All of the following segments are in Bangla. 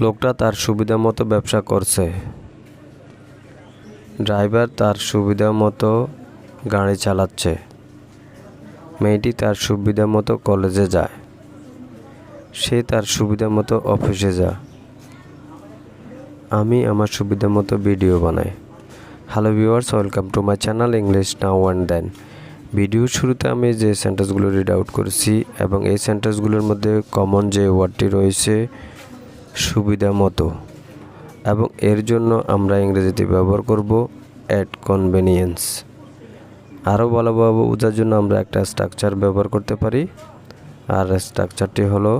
লোকটা তার সুবিধা মতো ব্যবসা করছে। ড্রাইভার তার সুবিধা মতো গাড়ি চালাচ্ছে। মেয়েটি তার সুবিধা মতো কলেজে যায়। সে তার সুবিধা মতো অফিসে যায়। আমি আমার সুবিধা মতো ভিডিও বানাই। Hello viewers, welcome to my channel English now and then. ভিডিওর শুরুতে আমি যে সেন্টেন্সগুলো রিড আউট করেছি এবং এই সেন্টেন্সগুলোর মধ্যে কমন যে ওয়ার্ডটি রয়েছে সুবিধা মতো, এবং এর জন্য আমরা ইংরেজিতে ব্যবহার করব অ্যাট কনভেনিয়েন্স। আরও ভালোভাবে বোঝার জন্য আমরা একটা স্ট্রাকচার ব্যবহার করতে পারি, আর স্ট্রাকচারটি হলো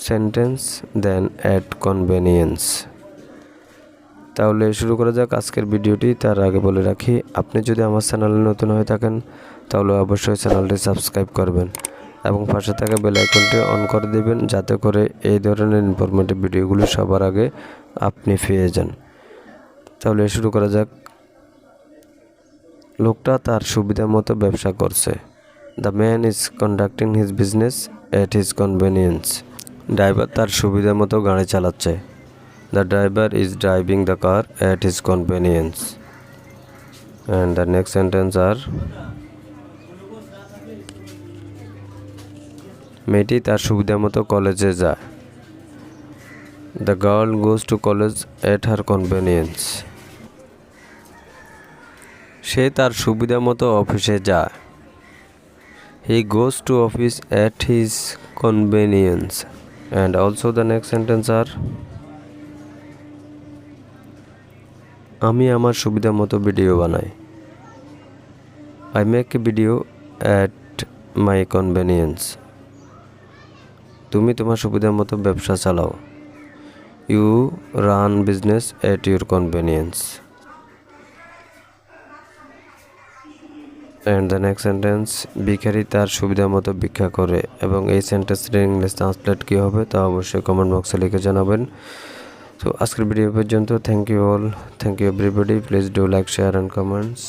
সেন্টেন্স দেন অ্যাট কনভেনিয়েন্স। তাহলে শুরু করা যাক আজকের ভিডিওটি। তার আগে বলে রাখি, আপনি যদি আমার চ্যানেলে নতুন হয়ে থাকেন তাহলে অবশ্যই চ্যানেলটি সাবস্ক্রাইব করবেন এবং পাশে থাকা বেল আইকনটি অন করে দেবেন, যাতে করে এই ধরনের ইনফরমেটিভ ভিডিওগুলো সবার আগে আপনি পেয়ে যান। তাহলে শুরু করা যাক। লোকটা তার সুবিধা মতো ব্যবসা করছে। The man is conducting his business at his convenience. Driver তার সুবিধা মতো গাড়ি চালাচ্ছে। The driver is driving the car at his convenience. And the next sentence are, মেয়েটি তার সুবিধা মতো কলেজে যায়। The girl goes to college at her convenience. সে তার সুবিধা মতো অফিসে যায়। He goes to office at his convenience. And also the next sentence are, আমি আমার সুবিধা মতো ভিডিও বানাই। I make a video at my convenience. তুমি তোমার সুবিধা মতো ব্যবসা চালাও। You run business at your convenience. And the next sentence, ভিখারি তার সুবিধা মতো ভিক্ষা করে। এবং এই সেন্টেন্সের ইংলিশ ট্রান্সলেট কী হবে তা অবশ্যই কমেন্ট বক্সে লিখে জানাবেন। তো আজকের ভিডিও পর্যন্ত। Thank you all, thank you everybody. Please do like, share and comments.